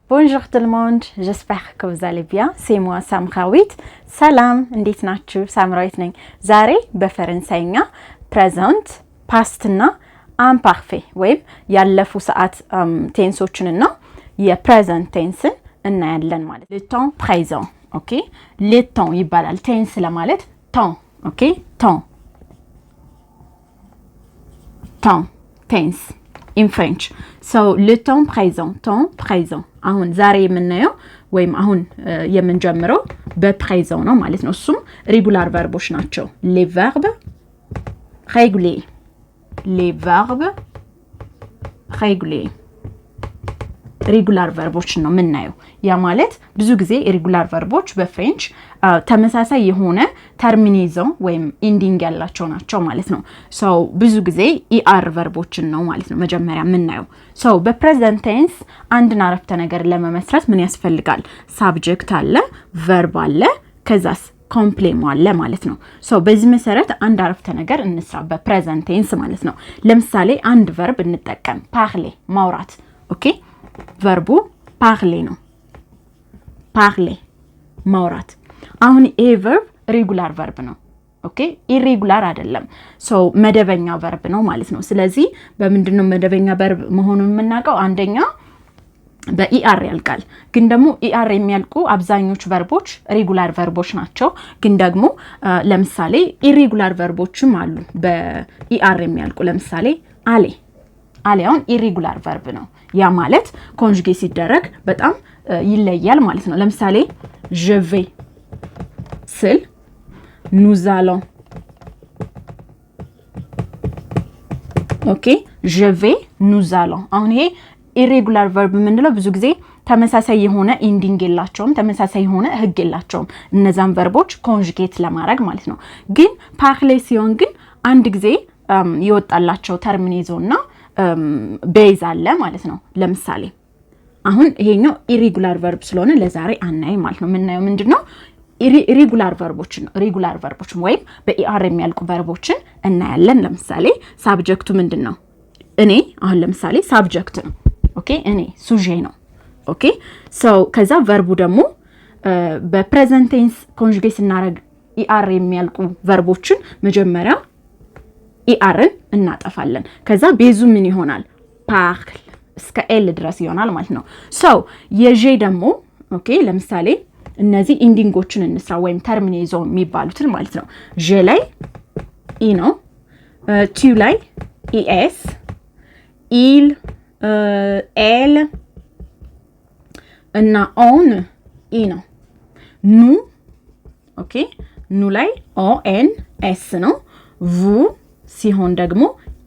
Bonjour tout le monde, j'espère que vous allez bien. C'est moi Samrawit. Salam, እንዴት ናችሁ? ሳምራዊት ነኝ። ዛሬ በፈረንሳይኛ present, past እና imparfait ወይም ያለፉ ሰዓት ቴንሶችንና የpresent ቴንስን እናያለን ማለት ነው። le temps présent, OK? le temps ይባላል ቴንስ ለማለት temps, OK? temps. temps, tense in French. So le temps présent. አሁን ዛሬ የምናየው ወይም አሁን የምንጀምረው በፕሬዘንት ነው ማለት ነው። እሱም ሬጉላር ቨርቦች ናቸው። les verbes réguliers. ሬጉላር ቨርቦች ነው የምናየው። ያ ማለት ብዙ ጊዜ ሬጉላር ቨርቦች በፍሬንች ተመሳሳይ የሆነ ተርሚኔሽን ወይም ኢንዲንግ ያላቸው ናቸው ማለት ነው። ሶ ብዙ ጊዜ ኢአር ቨርቦችን ነው ማለት ነው መጀመሪያ የምናየው። ሶ በፕሬዘንት ቴንስ አንድን አረፍተ ነገር ለመመስረት ምን ያስፈልጋል? ሳብጀክት አለ፣ ቨርብ አለ፣ ከዛስ ኮምፕሌም አለ ማለት ነው። ሶ በዚህ መሰረት አንድ አረፍተ ነገር እንስራ በፕሬዘንት ቴንስ ማለት ነው። ለምሳሌ አንድ ቨርብ እንጠቀም፣ parler ማውራት። ኦኬ ቨርቡ parler ነው። parler ማውራት። አሁን ይሄ ቨርብ ሬጉላር ቨርብ ነው። ኦኬ ኢሬጉላር አይደለም። ሶ መደበኛ ቨርብ ነው ማለት ነው። ስለዚህ በምንድነው መደበኛ ቨርብ መሆኑን የምናውቀው? አንደኛ በኢአር ያልቃል። ግን ደግሞ ኢአር የሚያልቁ አብዛኞቹ ቨርቦች ሬጉላር ቨርቦች ናቸው። ግን ደግሞ ለምሳሌ ኢሬጉላር ቨርቦችም አሉ በኢአር የሚያልቁ። ለምሳሌ አሌ አሁን ኢሬጉላር ቨርብ ነው። ያ ማለት ኮንጁጌት ሲደረግ በጣም ይለያል ማለት ነው። ለምሳሌ je vais ስል nous allons። ኦኬ je vais nous allons። አሁን ይሄ ኢሬጉላር ቨርብ የምንለው ብዙ ጊዜ ተመሳሳይ የሆነ ኢንዲንግ የላቸውም፣ ተመሳሳይ የሆነ ህግ የላቸውም እነዛን ቨርቦች ኮንጁጌት ለማድረግ ማለት ነው። ግን parler ሲሆን ግን አንድ ጊዜ ይወጣላቸው ተርሚኔሽንና ቤዝ አለ ማለት ነው። ለምሳሌ አሁን ይሄኛው ኢሬጉላር ቨርብ ስለሆነ ለዛሬ አናይ ማለት ነው። የምናየው ምንድነው? ኢሬጉላር ቨርቦችን ነው። ሬጉላር ቨርቦችን ወይም በኢአር የሚያልቁ ቨርቦችን እናያለን። ለምሳሌ ሳብጀክቱ ምንድነው? እኔ አሁን ለምሳሌ ሳብጀክት ነው። ኦኬ እኔ ሱጄ ነው። ኦኬ ሶ ከዛ ቨርቡ ደግሞ በፕሬዘንት ቴንስ ኮንጁጌት ስናደርግ ኢአር የሚያልቁ ቨርቦችን መጀመሪያ ኢአርን እናጠፋለን። ከዛ ቤዙ ምን ይሆናል? ፓርል እስከ ኤል ድረስ ይሆናል ማለት ነው። ሶ የጄ ደግሞ ኦኬ ለምሳሌ እነዚህ ኢንዲንጎችን እንስራ ወይም ተርሚኔሽን የሚባሉትን ማለት ነው። ጄ ላይ ኢ ነው፣ ቱ ላይ ኢኤስ፣ ኢል፣ ኤል እና ኦን ኢ ነው። ኑ ኦኬ ኑ ላይ ኦ ኤን ኤስ ነው። ቡ ሲሆን ደግሞ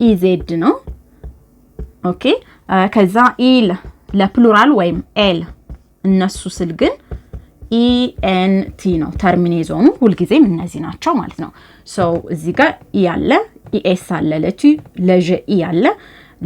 ኢዜድ ነው። ኦኬ ከዛ ኢል ለፕሉራል ወይም ኤል እነሱ ስል ግን ኢኤንቲ ነው ተርሚኔሽኑ። ሁልጊዜም እነዚህ ናቸው ማለት ነው። ሶ እዚህ ጋር ኢ አለ፣ ኢኤስ አለ፣ ለቱ ለጀ ኢ አለ፣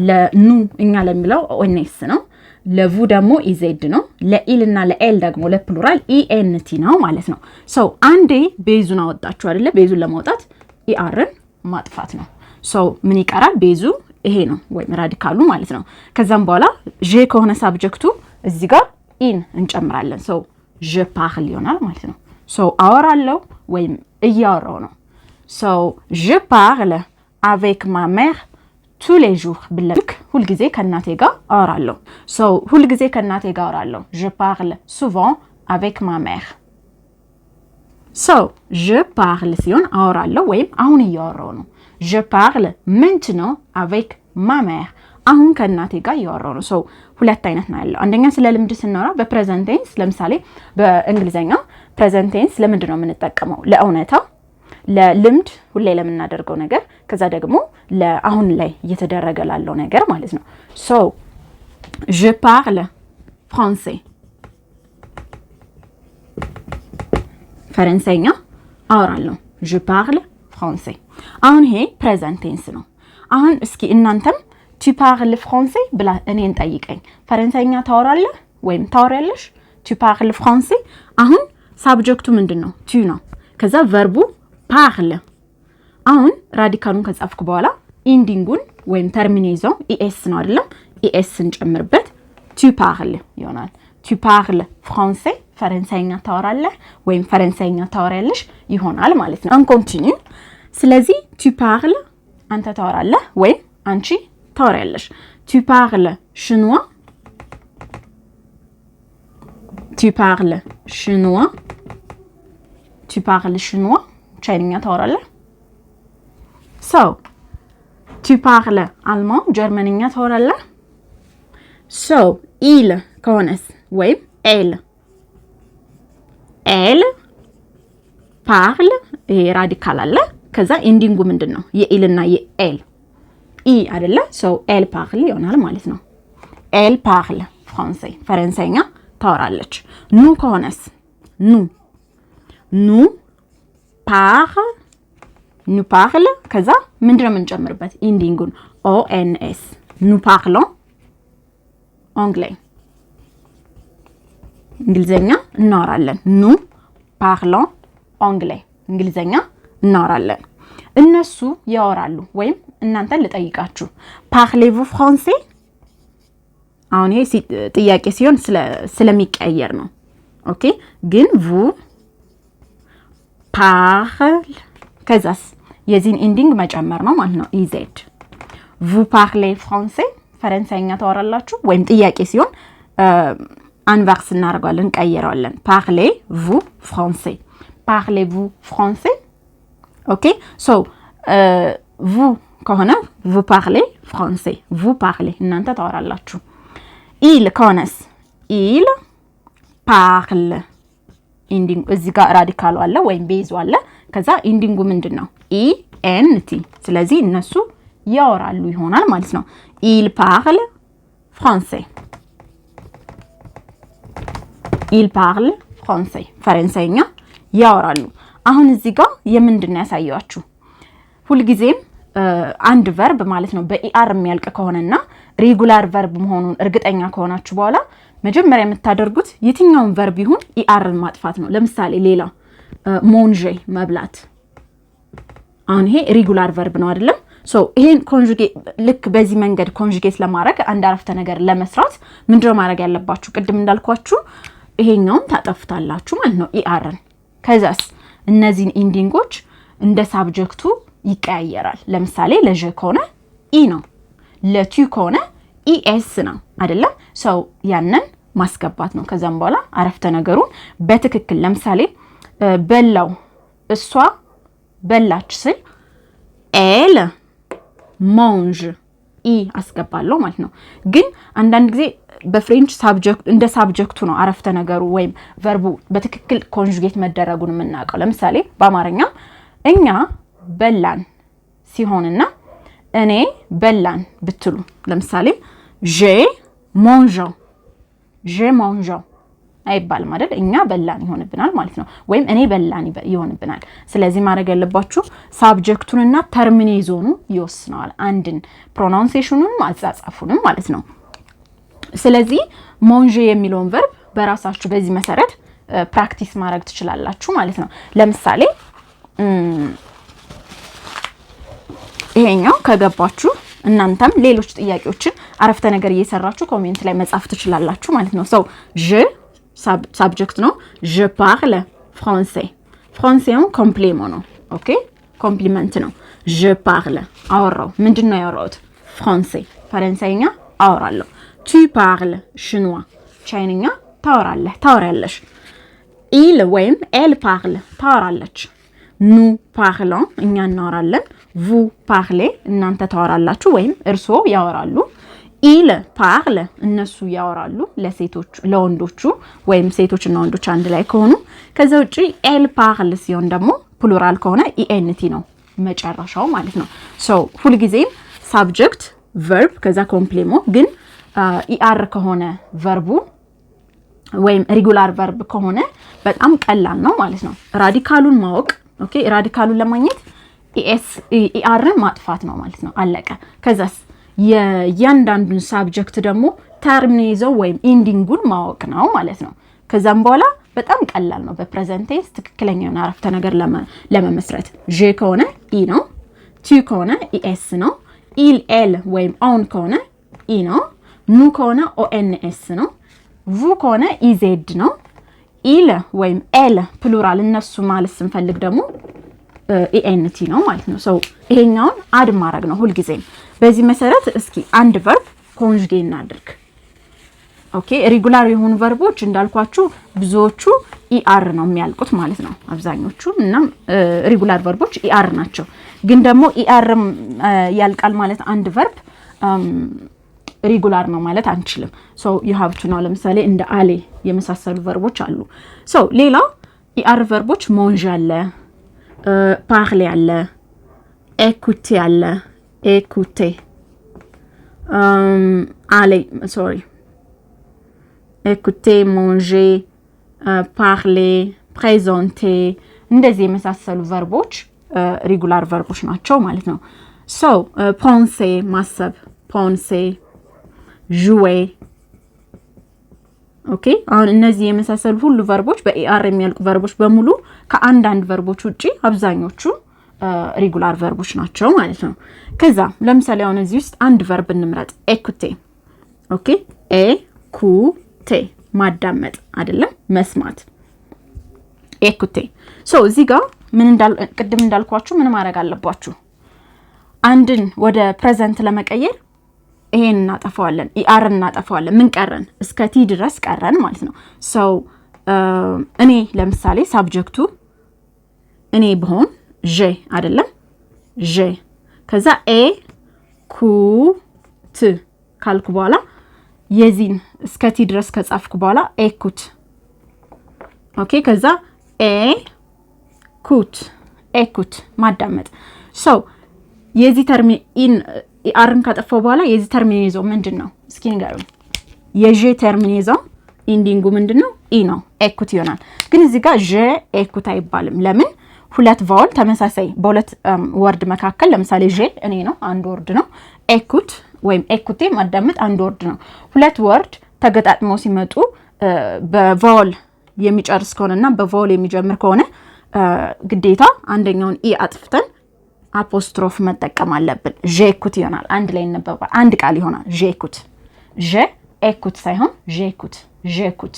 ለኑ እኛ ለሚለው ኦኔስ ነው፣ ለቡ ደግሞ ኢዜድ ነው፣ ለኢል እና ለኤል ደግሞ ለፕሉራል ኢኤንቲ ነው ማለት ነው። ሶ አንዴ ቤዙን አወጣችሁ አይደለ? ቤዙን ለማውጣት ኢአርን ማጥፋት ነው። ሶ ምን ይቀራል? ቤዙ ይሄ ነው ወይም ራዲካሉ ማለት ነው። ከዛም በኋላ ጄ ከሆነ ሳብጀክቱ እዚህ ጋር ኢን እንጨምራለን። ሶ je parle ይሆናል ማለት ነው። ሶ አወራለሁ ወይም እያወራው ነው። ሶ je parle avec ma mère tous les jours ብለክ ሁልጊዜ ከእናቴ ጋር አወራለሁ። ሶ ሁልጊዜ ከእናቴ ጋር አወራለሁ። je parle souvent avec ma mère። ሶ je parle ሲሆን አወራለሁ ወይም አሁን እያወራው ነው። je parle maintenant avec ma mère። አሁን ከእናቴ ጋር እያወራው ነው። ሶ ሁለት አይነት ነው ያለው። አንደኛ ስለ ልምድ ስናወራ በፕሬዘንት ቴንስ፣ ለምሳሌ በእንግሊዘኛ ፕሬዘንት ቴንስ ለምንድን ነው የምንጠቀመው? ለእውነታ፣ ለልምድ ሁሌ ለምናደርገው ነገር፣ ከዛ ደግሞ ለአሁን ላይ እየተደረገ ላለው ነገር ማለት ነው። ሶ je parle français ፈረንሳይኛ አወራለሁ። je parle français። አሁን ይሄ ፕሬዘንት ቴንስ ነው። አሁን እስኪ እናንተም tu parles français ብላ እኔን ጠይቀኝ። ፈረንሳይኛ ታወራለህ ወይም ታወሪያለሽ? tu parles français። አሁን ሳብጀክቱ ምንድነው? tu ነው። ከዛ ቨርቡ parle። አሁን ራዲካሉን ከጻፍኩ በኋላ ኢንዲንጉን ወይም ተርሚኔሽን ኢኤስ ነው አይደለም? ኢኤስ እንጨምርበት tu parles ይሆናል። tu parles français ፈረንሳይኛ ታወራለህ ወይም ፈረንሳይኛ ታወሪያለሽ ይሆናል ማለት ነው። on continue ስለዚህ tu parles አንተ ታወራለህ ወይም አንቺ ታወሪያለሽ tu parles chinois tu parles chinois tu parles chinois ቻይንኛ ታወራለህ so tu parles allemand ጀርመንኛ ታወራለህ so il ከሆነስ ወይም elle parle ራዲካል አለ ከዛ ኢንዲንጉ ምንድነው የኢልና የኤል ኢ አይደለ so elle parle ይሆናል ማለት ነው elle parle français ፈረንሳይኛ ታወራለች ኑ ከሆነስ nous parle ከዛ ምንድነው የምንጨምርበት ኢንዲንጉን ons nous parlons anglais እንግሊዘኛ እናወራለን nous parlons anglais እንግሊዘኛ እናወራለን እነሱ ያወራሉ ወይም እናንተን ልጠይቃችሁ parlez-vous français አሁን ይሄ ጥያቄ ሲሆን ስለሚቀየር ነው ኦኬ ግን vous parle ከዛስ የዚህን ኢንዲንግ መጨመር ነው ማለት ነው ez vous parlez français ፈረንሳይኛ ታወራላችሁ ወይም ጥያቄ ሲሆን አንቨርስ እናደርጋለን ቀይረዋለን parlez-vous français ኦኬ ሶ vous ከሆነ vous parlez français vous parlez እናንተ ታወራላችሁ il ከሆነስ il parle ኢንዲንግ እዚህ ጋር ራዲካሉ አለ ወይም ቤዙ አለ ከዛ ኢንዲንጉ ምንድነው ent ስለዚህ እነሱ ያወራሉ ይሆናል ማለት ነው il parle français ፈረንሳይኛ ያወራሉ አሁን እዚህ ጋር የምንድነው ያሳያችሁ ሁሉ ጊዜም አንድ ቨርብ ማለት ነው በኢአር የሚያልቅ ከሆነና ሬጉላር ቨርብ መሆኑን እርግጠኛ ከሆናችሁ በኋላ መጀመሪያ የምታደርጉት የትኛውን ቨርብ ይሁን ኢአርን ማጥፋት ነው ለምሳሌ ሌላ manger መብላት አሁን ይሄ ሬጉላር ቨርብ ነው አይደለም ሶ ይሄን ኮንጁጌት ልክ በዚህ መንገድ ኮንጁጌት ለማድረግ አንድ አረፍተ ነገር ለመስራት ምንድነው ማድረግ ያለባችሁ ቅድም እንዳልኳችሁ ይሄኛውን ታጠፍታላችሁ ማለት ነው ኢአርን ከዛስ እነዚህን ኢንዲንጎች እንደ ሳብጀክቱ ይቀያየራል ለምሳሌ ለጀ ከሆነ ኢ ነው ለቱ ከሆነ ኢኤስ ነው አይደለም ሶ ያንን ማስገባት ነው ከዛም በኋላ አረፍተ ነገሩን በትክክል ለምሳሌ በላው እሷ በላች ስል ኤል ማንጅ ኢ አስገባለሁ ማለት ነው ግን አንዳንድ ጊዜ በፍሬንች ሳብጀክት እንደ ሳብጀክቱ ነው አረፍተ ነገሩ ወይም ቨርቡ በትክክል ኮንጁጌት መደረጉን የምናውቀው ለምሳሌ በአማርኛ እኛ በላን ሲሆንና እኔ በላን ብትሉ ለምሳሌ j'ai mangé አይባልም አይደል እኛ በላን ይሆንብናል ማለት ነው ወይም እኔ በላን ይሆንብናል ስለዚህ ማድረግ ያለባችሁ ሳብጀክቱንና ተርሚኔዞኑ ይወስናል አንድን ፕሮናንሴሽኑን አጻጻፉንም ማለት ነው ስለዚህ manger የሚለውን ቨርብ በራሳችሁ በዚህ መሰረት ፕራክቲስ ማድረግ ትችላላችሁ ማለት ነው ለምሳሌ ይሄኛው ከገባችሁ እናንተም ሌሎች ጥያቄዎችን አረፍተ ነገር እየሰራችሁ ኮሜንት ላይ መጻፍ ትችላላችሁ ማለት ነው so je subject ነው je parle français français ኮምፕሊመንት ነው ኦኬ ኮምፕሊመንት ነው je parle አወራው ምንድነው ያወራውት français ፈረንሳይኛ አወራለሁ tu parles chinois ቻይንኛ ታወራለሽ il ወይም elle parle ታወራለች nous parlons እኛ እናወራለን vous parlez እናንተ ታወራላችሁ ወይም እርሶ ያወራሉ il parle እነሱ ያወራሉ ለሴቶች ለወንዶቹ ወይም ሴቶችና ወንዶች አንድ ላይ ከሆኑ ከዛ ውጪ elle parle ሲሆን ደግሞ ፕሉራል ከሆነ ent ነው መጨረሻው ማለት ነው so ሁሉ ጊዜ subject verb ከዛ ኮምፕሊመንት ግን er ከሆነ ቨርቡ ወይም ሬጉላር ቨርብ ከሆነ በጣም ቀላል ነው ማለት ነው ራዲካሉን ማወቅ ኦኬ ራዲካሉን ለማግኘት erን ማጥፋት ነው ማለት ነው አለቀ ከዛስ የያንዳንዱን ሳብጀክት ደግሞ ተርሚኔዞ ወይም ኢንዲንጉን ማወቅ ነው ማለት ነው ከዛም በኋላ በጣም ቀላል ነው በፕሬዘንት ቴንስ ትክክለኛውን አረፍተ ነገር ለመመስረት ጄ ከሆነ ኢ ነው ቱ ከሆነ ኢኤስ ነው ኢል ኤል ወይም ኦን ከሆነ ኢ ነው ኑ ከሆነ ኦኤንኤስ ነው vu ከሆነ ኢዜድ ነው። ኢል ወይም ኤል ፕሉራል እነሱ ማለት ስንፈልግ ደግሞ ኢኤንቲ ነው ማለት ነው። ሶ ይሄኛውን አድ ማድረግ ነው ሁልጊዜም። በዚህ መሰረት እስኪ አንድ ቨርብ ኮንጁጌት እናድርግ። ኦኬ ሬጉላር የሆኑ ቨርቦች እንዳልኳችሁ ብዙዎቹ ኢአር ነው የሚያልቁት ማለት ነው አብዛኞቹ እና ሬጉላር ቨርቦች ኢአር ናቸው። ግን ደግሞ ኢአር ያልቃል ማለት አንድ ቨርብ ሬጉላር ነው ማለት አንችልም። ሶ ዩ ሃቭ ቱ ነው ለምሳሌ እንደ አሌ የመሳሰሉ ቨርቦች አሉ። ሶ ሌላው ኢአር ቨርቦች ሞንጅ አለ፣ ፓርሌ አለ፣ ኤኩቴ አለ፣ ኤኩቴ አሌ ሶሪ écouter, manger, parler, présenter እንደዚህ የመሳሰሉ ቨርቦች ሬጉላር ቨርቦች ናቸው ማለት ነው። ሶ penser ማሰብ penser jouer ኦኬ አሁን እነዚህ የመሳሰሉ ሁሉ ቨርቦች በኢአር የሚያልቁ ቨርቦች በሙሉ ከአንዳንድ ቨርቦች ውጪ አብዛኞቹ ሬጉላር ቨርቦች ናቸው ማለት ነው። ከዛ ለምሳሌ አሁን እዚህ ውስጥ አንድ ቨርብ እንምረጥ écouter ኦኬ écouter ማዳመጥ አይደለም መስማት écouter ሶ እዚህ ጋር ምን ቅድም እንዳልኳችሁ ምን ማድረግ አለባችሁ አንድን ወደ ፕሬዘንት ለመቀየር ይሄን እናጠፋዋለን ኢአር እናጠፋዋለን ምን ቀረን እስከ ቲ ድረስ ቀረን ማለት ነው። ሶ እኔ ለምሳሌ ሳብጀክቱ እኔ በሆን ጄ አይደለም ጄ ከዛ ኤ ኩ ት ካልኩ በኋላ የዚን እስከ ቲ ድረስ ከጻፍኩ በኋላ ኤኩት ኦኬ ከዛ ኤኩት ማዳመጥ ሶ የዚህ ተርም ኢአርን ካጠፋው በኋላ የዚህ ተርሚኔዞ ምንድነው እስኪ ንገሩኝ የጄ ተርሚኔዞ ኢንዲንጉ ምንድነው ኢ ነው ኤኩት ይሆናል። ግን እዚህ ጋር ጄ ኤኩት አይባልም ለምን ሁለት ቫውል ተመሳሳይ በሁለት ወርድ መካከል ለምሳሌ ጄ እኔ ነው አንድ ወርድ ነው ኤኩት ወይም ኤኩቴ ማዳመጥ አንድ ወርድ ነው። ሁለት ወርድ ተገጣጥመው ሲመጡ በቫውል የሚጨርስ ከሆነና በቫውል የሚጀምር ከሆነ ግዴታ አንደኛውን ኢ አጥፍተን አፖስትሮፍ መጠቀም አለብን። ጄኩት ይሆናል አንድ ላይ እንነበባል አንድ ቃል ይሆናል ጄኩት ጄ ኤኩት ሳይሆን ጄኩት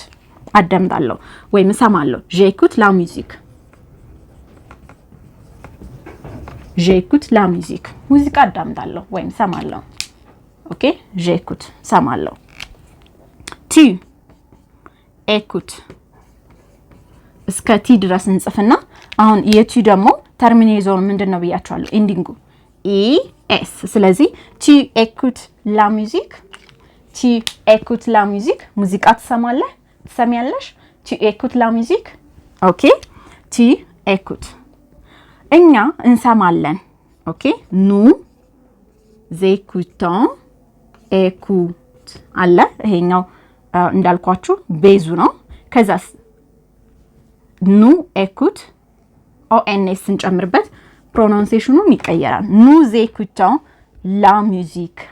አዳምጣለሁ ወይም እሰማለሁ ጄኩት ላ ሙዚክ ጄኩት ላ ሙዚክ ሙዚቃ አዳምጣለሁ ወይም እሰማለሁ ኦኬ ጄኩት እሰማለሁ ቲ ኤኩት እስከ ቲ ድረስ እንጽፍና አሁን የቲ ደግሞ ተርሚኔዞን ምንድነው ብያችኋለሁ ኢንዲንጉ ኢ ኤስ ስለዚህ ቲ ኤኩት ላ ሙዚክ ሙዚቃ ትሰሚያለሽ ቲ ኤኩት ላ ሙዚክ ኦኬ ቲ ኤኩት እኛ እንሰማለን ኦኬ ኑ ዜኩታን ኤኩት አለ ይሄኛው እንዳልኳችሁ ቤዙ ነው። ከዛስ ኑ ኤኩት ኦኤንኤስ እንጨምርበት ፕሮናንሴሽኑም ይቀየራል። nous écoutons la musique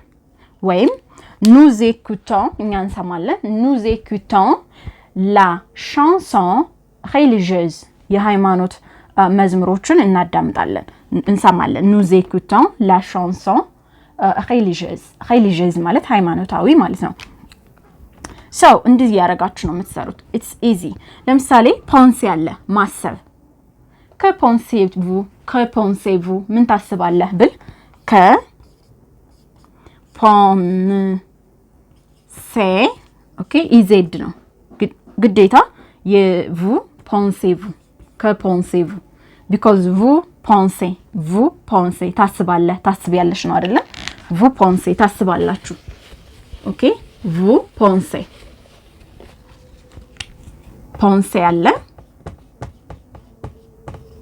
ወይም nous écoutons እኛ እንሰማለን nous écoutons la chanson religieuse የሃይማኖት መዝሙሮችን እናዳምጣለን እንሰማለን nous écoutons la chanson religieuse ማለት ሃይማኖታዊ ማለት ነው። ሶ እንደዚህ ያረጋችሁ ነው የምትሰሩት it's easy ለምሳሌ penser አለ ማሰብ ከpensez-vous ምን ታስባለህ ብል penser ኦኬ ኢዜድ ነው ግዴታ vous pensez-vous ከpensez-vous because vous pensez ታስቢያለሽ ነው አይደለ vous pensez ታስባላችሁ ኦኬ vous pensez አለ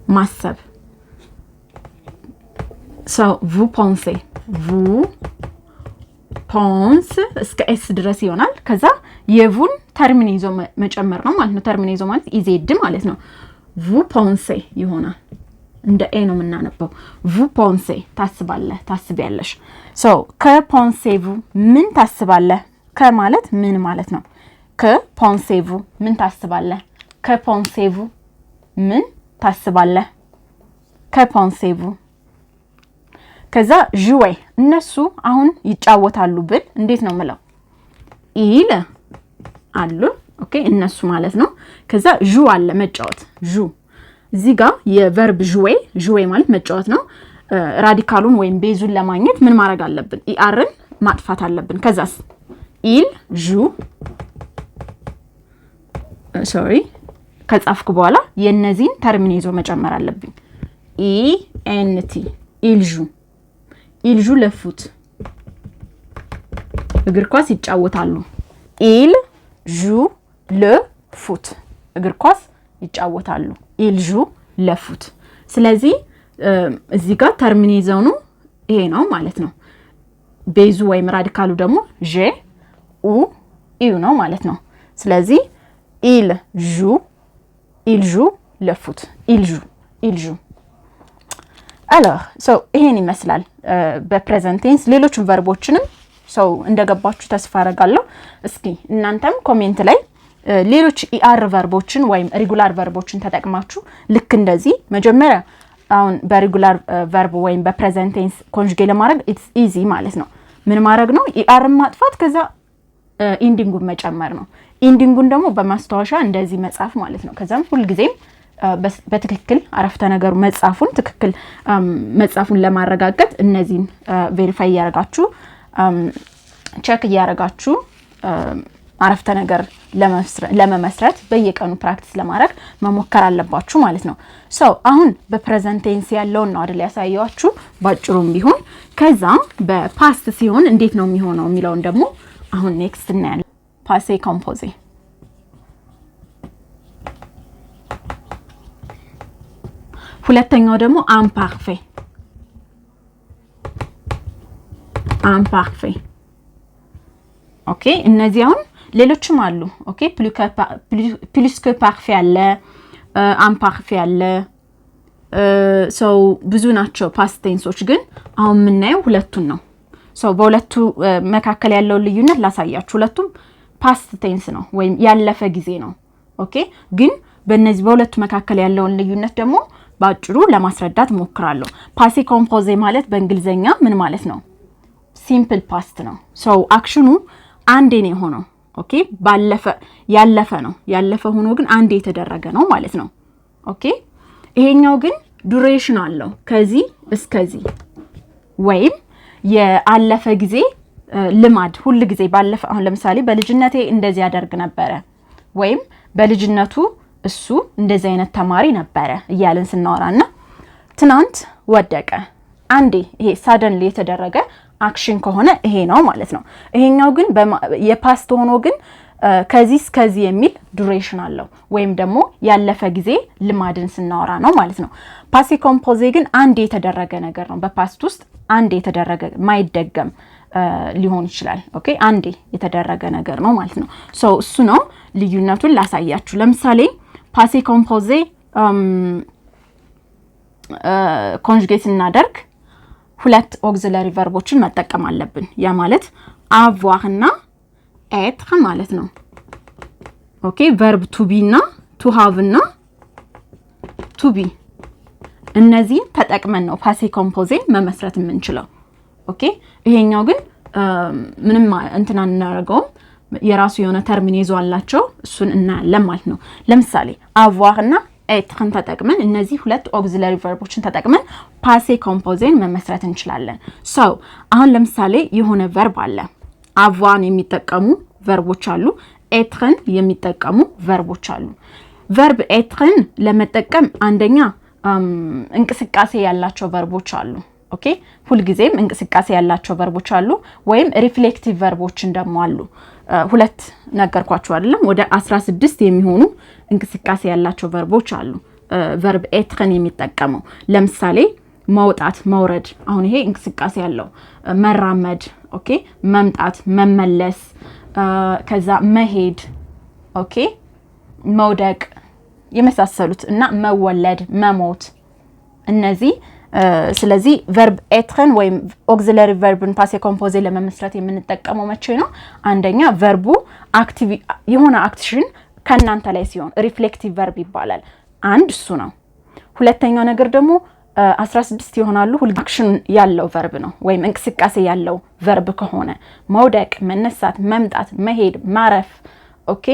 ማሰብ so vous pensez እስከ ኤስ ድረስ ይሆናል። ከዛ የቡን ተርሚኔዞ መጨመር ነው ማለት ነው። ተርሚኔዞ ማለት ኢዜድ ማለት ነው። vous pensez ይሆናል እንደ ኤ ነው የምናነበው vous pensez ታስቢያለሽ so ከpensez-vous ምን ታስባለህ ከማለት ምን ማለት ነው ከpensez-vous ምን ታስባለህ ከpensez-vous ምን ታስባለህ ከpensez-vous ከዛ jouer እነሱ አሁን ይጫወታሉ ብል እንዴት ነው የምለው il አሉ ኦኬ እነሱ ማለት ነው ከዛ ጁ አለ መጫወት ጁ እዚህ ጋር የቨርብ ጁዌ ማለት መጫወት ነው ራዲካሉን ወይም ቤዙን ለማግኘት ምን ማድረግ አለብን ኢአርን ማጥፋት አለብን ከዛስ ኢል ጁ ሶሪ ከጻፍኩ በኋላ የነዚህን ተርሚኔዞ መጨመር አለብኝ ኢኤንቲ ኢል ጁ ለፉት እግር ኳስ ይጫወታሉ ኢል ጁ ለፉት እግር ኳስ ይጫወታሉ ኢል ጁ ለፉት ስለዚህ እዚህ ጋር ተርሚኔዞ ነው ይሄ ነው ማለት ነው ቤዙ ወይም ራዲካሉ ደግሞ ጄ ኡ ኢዩ ነው ማለት ነው ስለዚህ ኢል ጁ ለፉት ኢል ጁ alors so ይሄን ይመስላል በፕሬዘንት ቴንስ ሌሎችን ቨርቦችንም ሰው እንደገባችሁ ተስፋ አደርጋለሁ እስኪ እናንተም ኮሜንት ላይ ሌሎች ኢአር ቨርቦችን ወይም ሬጉላር ቨርቦችን ተጠቅማችሁ ልክ እንደዚህ መጀመሪያ አሁን በሬጉላር ቨርብ ወይም በፕሬዘንት ቴንስ ኮንጁጌት ለማድረግ ኢትስ ኢዚ ማለት ነው ምን ማድረግ ነው ኢአር ማጥፋት ከዛ ኢንዲንጉን መጨመር ነው ኢንዲንጉን ደግሞ በማስተዋሻ እንደዚህ መጻፍ ማለት ነው ከዛም ሁሉ ጊዜም በትክክል አረፍተ ነገሩ መጻፉን ትክክል መጻፉን ለማረጋገጥ እነዚህን ቬሪፋይ ያረጋችሁ ቼክ ያረጋችሁ አረፍተ ነገር ለመመስረት በየቀኑ ፕራክቲስ ለማድረግ መሞከር አለባችሁ ማለት ነው ሶ አሁን በፕሬዘንት ቴንስ ያለው ነው አይደል ያሳያችሁ ባጭሩም ቢሆን ከዛ በፓስት ሲሆን እንዴት ነው የሚሆነው የሚለውን ደግሞ አሁን ኔክስት እናያለን ፓሴ ኮምፖዜ ሁለተኛው ደግሞ አምፓርፌ ኦኬ እነዚህ አሁን ሌሎችም አሉ ኦኬ ፕሉስ ከ ፓርፌ አለ አምፓርፌ አለ ሶ ብዙ ናቸው ፓስት ቴንሶች ግን አሁን የምናየው ሁለቱን ነው ሶ በሁለቱ መካከል ያለው ልዩነት ላሳያችሁ ሁለቱም ፓስት ቴንስ ነው ወይም ያለፈ ጊዜ ነው ኦኬ ግን በእነዚህ በሁለቱ መካከል ያለው ልዩነት ደግሞ ባጭሩ ለማስረዳት ሞክራለሁ ፓሴ ኮምፖዜ ማለት በእንግሊዘኛ ምን ማለት ነው ሲምፕል ፓስት ነው ሶ አክሽኑ አንዴ ነው የሆነው ኦኬ ያለፈ ሆኖ ግን አንዴ የተደረገ ነው ማለት ነው ኦኬ ይሄኛው ግን ዱሬሽን አለው ከዚህ እስከዚህ ወይም የአለፈ ጊዜ ልማድ ሁሉ ጊዜ ባለፈ አሁን ለምሳሌ በልጅነቴ እንደዚህ ያደርግ ነበር ወይም በልጅነቱ እሱ እንደዚህ አይነት ተማሪ ነበር እያለን ስናወራና ትናንት ወደቀ አንዴ ይሄ ሳደንሊ የተደረገ አክሽን ከሆነ ይሄ ነው ማለት ነው ይሄኛው ግን የፓስት ሆኖ ግን ከዚህ እስከዚህ የሚል ዱሬሽን አለው ወይም ደግሞ ያለፈ ጊዜ ልማድን ስናወራ ነው ማለት ነው ፓሴ ኮምፖዜ ግን አንዴ የተደረገ ነገር ነው በፓስት ውስጥ አንዴ የተደረገ ማይደገም ሊሆን ይችላል ኦኬ አንዴ የተደረገ ነገር ነው ማለት ነው ሶ እሱ ነው ልዩነቱን ላሳያችሁ ለምሳሌ ፓሴ ኮምፖዜ ኮንጁጌት እናደርግ ሁለት ኦክሲለሪ ቨርቦችን መጠቀም አለብን ያ ማለት avoir እና être ማለት ነው ኦኬ verb to be እና to have እና to be እነዚህ ተጠቅመን ነው ፓሴ ኮምፖዜ መመስረት የምንችለው ኦኬ ይሄኛው ግን ምንም እንትና እናረጋው የራሱ የሆነ ተርሚኔዞ አላቸው እሱን እናያለን ማለት ነው ለምሳሌ avoir እና être ተጠቅመን እነዚህ ሁለት ኦክሲለሪ ቨርቦችን ተጠቅመን ፓሴ ኮምፖዜን መመስረት እንችላለን ሶ አሁን ለምሳሌ የሆነ ቨርብ አለ avoir የሚጠቀሙ ቨርቦች አሉ être የሚጠቀሙ ቨርቦች አሉ verb être ለመጠቀም አንደኛ እንቅስቃሴ ያላቸው ቨርቦች አሉ ኦኬ ሁሉ ጊዜም እንቅስቃሴ ያላቸው ቨርቦች አሉ ወይም ሪፍሌክቲቭ ቨርቦችን ደግሞ አሉ ሁለት ነገርኳችሁ አይደለም ወደ 16 የሚሆኑ እንቅስቃሴ ያላቸው ቨርቦች አሉ verb être የሚጠቀመው ለምሳሌ መውጣት መውረድ አሁን ይሄ እንቅስቃሴ ያለው መራመድ ኦኬ መምጣት መመለስ ከዛ መሄድ ኦኬ መውደቅ የመሳሰሉት እና መወለድ መሞት እነዚህ ስለዚህ verb être ወይም auxiliary verbን ፓሴ ኮምፖዜ ለመመስረት የምንጠቀመው መቼ ነው አንደኛ verbu አክቲቭ የሆነ አክሽን ከናንተ ላይ ሲሆን ሪፍሌክቲቭ verb ይባላል አንድ እሱ ነው ሁለተኛው ነገር ደግሞ 16 ይሆናሉ ሁሉ አክሽን ያለው verb ነው ወይም እንቅስቃሴ ያለው verb ከሆነ መውደቅ መነሳት መምጣት መሄድ ማረፍ ኦኬ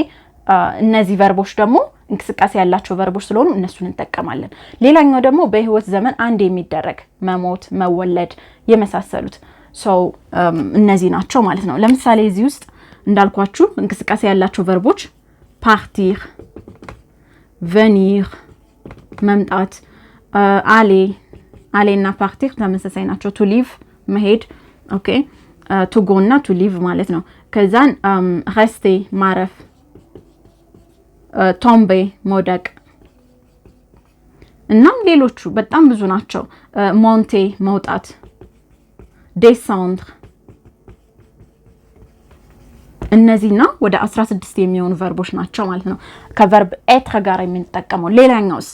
እነዚህ ቨርቦች ደግሞ እንቅስቃሴ ያላቸው ቨርቦች ስለሆኑ እነሱን እንጠቀማለን። ሌላኛው ደግሞ በህይወት ዘመን አንድ የሚደረግ መሞት፣ መወለድ የመሳሰሉት ሰው እነዚህ ናቸው ማለት ነው። ለምሳሌ እዚህ ውስጥ እንዳልኳችሁ እንቅስቃሴ ያላቸው ቨርቦች partir venir መምጣት aller እና partir ተመሳሳይ ናቸው። to live መሄድ ኦኬ to go እና to live ማለት ነው። ከዛን rester ማረፍ tomber መውደቅ እና ሌሎቹ በጣም ብዙ ናቸው። monter መውጣት descendre እነዚህና ወደ 16 የሚሆኑ ቨርቦች ናቸው ማለት ነው ከቨርብ être ጋር የምንጠቀመው። ሌላኛውስ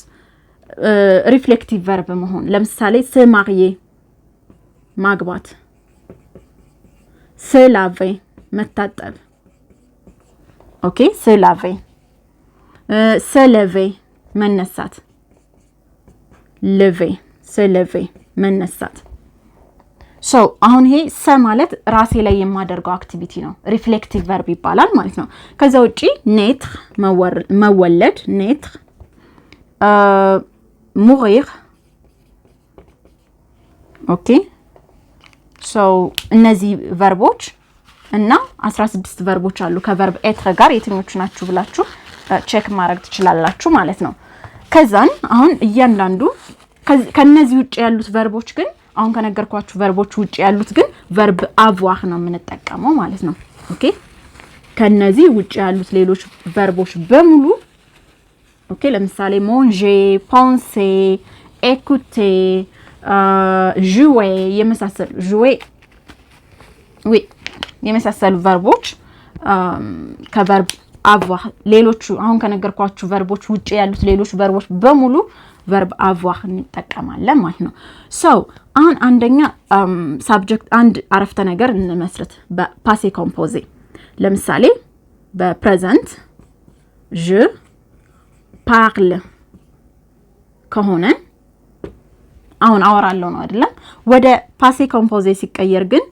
ሪፍሌክቲቭ ቨርብ መሆን ለምሳሌ se marier ማግባት se laver መታጠብ ኦኬ se laver se lever መነሳት lever se lever መነሳት ሶ አሁን ይሄ ሰ ማለት ራሴ ላይ የማደርገው አክቲቪቲ ነው ሪፍሌክቲቭ ቨርብ ይባላል ማለት ነው። ከዛ ውጪ ኔትር መወለድ ኔትር mourir ኦኬ ሶ እነዚህ ቨርቦች እና 16 ቨርቦች አሉ ከቨርብ être ጋር የትኞቹ ናችሁ ብላችሁ ቼክ ማድረግ ትችላላችሁ ማለት ነው። ከዛን አሁን እያንዳንዱ ከነዚህ ውጪ ያሉት ቨርቦች ግን አሁን ከነገርኳችሁ ቨርቦች ውጪ ያሉት ግን ቨርብ avoir ነው የምንጠቀመው ማለት ነው። ኦኬ ከነዚህ ውጪ ያሉት ሌሎች ቨርቦች በሙሉ ኦኬ ለምሳሌ manger penser écouter jouer የመሳሰሉ jouer oui የመሳሰሉ ቨርቦች ከቨርብ avoir ሌሎቹ አሁን ከነገርኳችሁ ቨርቦች ውጪ ያሉት ሌሎች ቨርቦች በሙሉ ቨርብ avoir እንጠቀማለን ማለት ነው። ሶ አሁን አንደኛ ሳብጀክት አንድ አረፍተ ነገር እንመስረት በፓሴ ኮምፖዜ ለምሳሌ በፕሬዘንት je parle ከሆነ አሁን አወራለሁ ነው አይደለም። ወደ ፓሴ ኮምፖዜ ሲቀየር ግን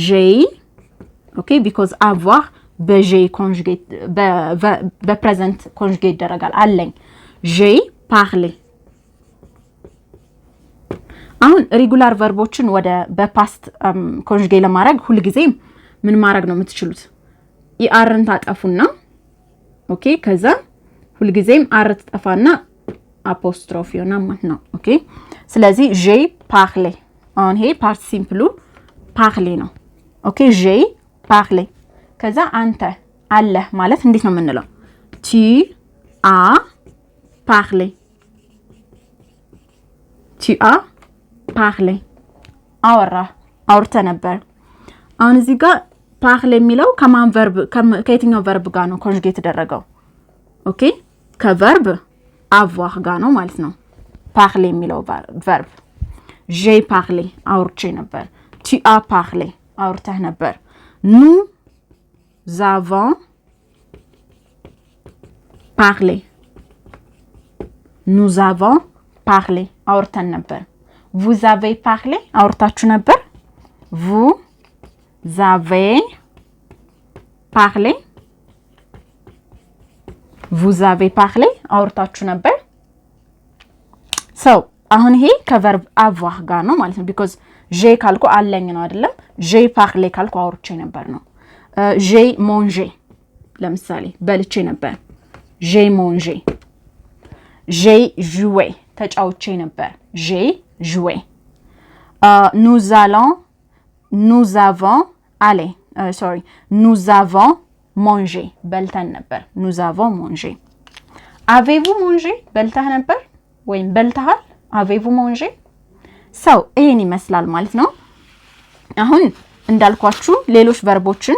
j'ai ኦኬ because avoir በj'ai conjugate በፕሬዘንት ኮንጁጌት ይደረጋል አለኝ j'ai parlé አሁን ሬጉላር ቨርቦችን ወደ በፓስት ኮንጁጌት ለማድረግ ሁሉ ጊዜ ምን ማድረግ ነው የምትችሉት ኢአርን ታጠፉና ኦኬ ከዛ ሁሉ ጊዜም አር ተጠፋና አፖስትሮፍ ይሆናል ማለት ነው። ኦኬ ስለዚህ j'ai parlé አሁን ይሄ ፓርት ሲምፕሉ parler ነው። ኦኬ j'ai parlé ከዛ አንተ አለ ማለት እንዴት ነው የምንለው tu as parlé tu as parlé አውርተ ነበር። አሁን እዚህ ጋር parler የሚለው ከማን ቨርብ ከየትኛው ቨርብ ጋር ነው ኮንጁጌት ተደረገው ኦኬ ከቨርብ avoir ጋር ነው ማለት ነው parler የሚለው ቨርብ j'ai parlé አውርቼ ነበር tu as parlé አውርተህ ነበር nous avons parlé nous avons parlé አውርተን ነበር vous avez parlé አውርታችሁ ነበር vous avez parlé vous avez parlé አውርታችሁ ነበር so አሁን ይሄ ከቨርብ avoir ጋር ነው ማለት ነው because j'ai ካልኩ አለኝ ነው አይደለም j'ai parlé ካልኩ አውርቼ ነበር ነው j'ai mangé ለምሳሌ በልቼ ነበር j'ai mangé j'ai joué ተጫውቼ ነበር j'ai joué nous avons allez nous avons mangé በልተን ነበር nous avons mangé avez-vous mangé በልተህ ነበር ወይም በልተሃል avez-vous mangé ሰው ይሄን ይመስላል ማለት ነው። አሁን እንዳልኳችሁ ሌሎች ቨርቦችን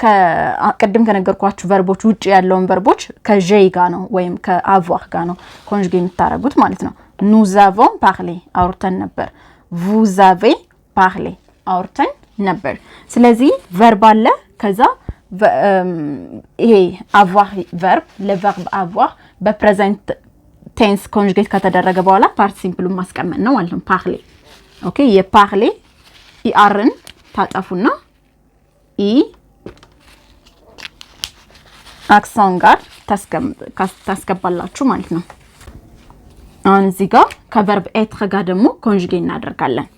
ከቀደም ከነገርኳችሁ ቨርቦች ውጪ ያለውን ቨርቦች ከj'ai ጋር ነው ወይም ከavoir ጋር ነው ኮንጁጌት የምታረጉት ማለት ነው። nous avons parlé አውርተን ነበር vous avez parlé አውርተን ነበር። ስለዚህ ቨርብ አለ ከዛ ይሄ avoir verb le verbe avoir በፕሬዘንት ቴንስ ኮንጁጌት ከተደረገ በኋላ ፓርት ሲምፕሉ ማስቀመጥ ነው ማለት ነው parler ኦኬ የparler ኢአርን ታጠፉና አክሰን ጋር ታስገባላችሁ ማለት ነው። አሁን እዚህ ጋር ከቨርብ ኤትር ጋር ደግሞ ኮንጁጌት እናደርጋለን።